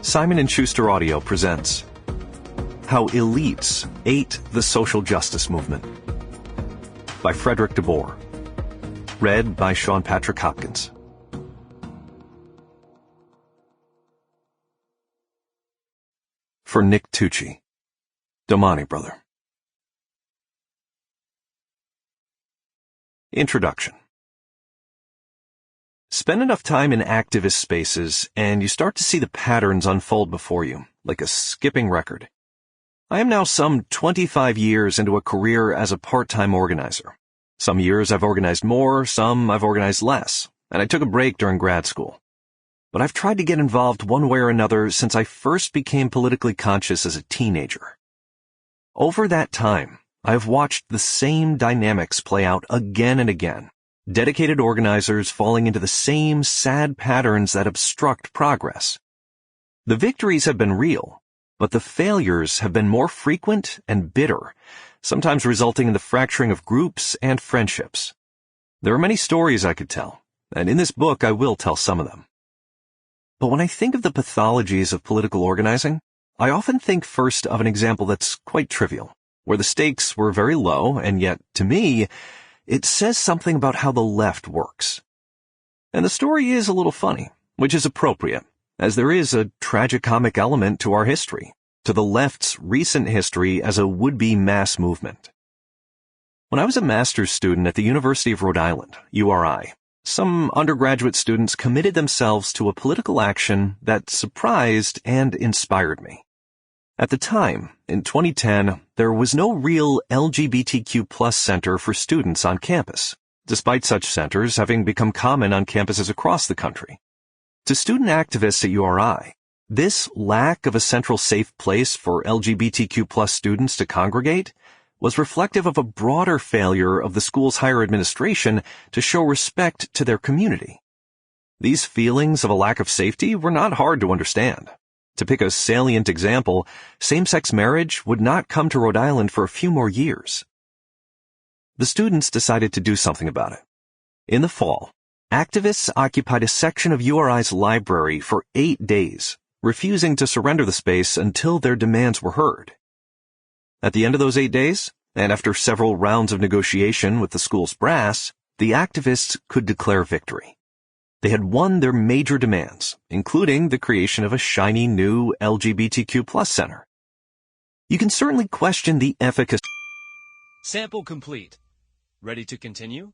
Simon & Schuster Audio presents How Elites Ate the Social Justice Movement by Fredrik Deboer. Read by Sean Patrick Hopkins. For Nick Tucci, Domani Brother. Introduction. Spend enough time in activist spaces, and you start to see the patterns unfold before you, like a skipping record. I am now some 25 years into a career as a part-time organizer. Some years I've organized more, some I've organized less, and I took a break during grad school. But I've tried to get involved one way or another since I first became politically conscious as a teenager. Over that time, I've watched the same dynamics play out again and again. Dedicated organizers falling into the same sad patterns that obstruct progress. The victories have been real, but the failures have been more frequent and bitter, sometimes resulting in the fracturing of groups and friendships. There are many stories I could tell, and in this book I will tell some of them. But when I think of the pathologies of political organizing, I often think first of an example that's quite trivial, where the stakes were very low, and yet, to me, it says something about how the left works. And the story is a little funny, which is appropriate, as there is a tragicomic element to our history, to the left's recent history as a would-be mass movement. When I was a master's student at the University of Rhode Island, URI, some undergraduate students committed themselves to a political action that surprised and inspired me. At the time, in 2010, there was no real LGBTQ+ center for students on campus, despite such centers having become common on campuses across the country. To student activists at URI, this lack of a central safe place for LGBTQ+ students to congregate was reflective of a broader failure of the school's higher administration to show respect to their community. These feelings of a lack of safety were not hard to understand. To pick a salient example, same-sex marriage would not come to Rhode Island for a few more years. The students decided to do something about it. In the fall, activists occupied a section of URI's library for 8 days, refusing to surrender the space until their demands were heard. At the end of those 8 days, and after several rounds of negotiation with the school's brass, the activists could declare victory. They had won their major demands, including the creation of a shiny new LGBTQ+ center. You can certainly question the efficacy. Sample complete. Ready to continue?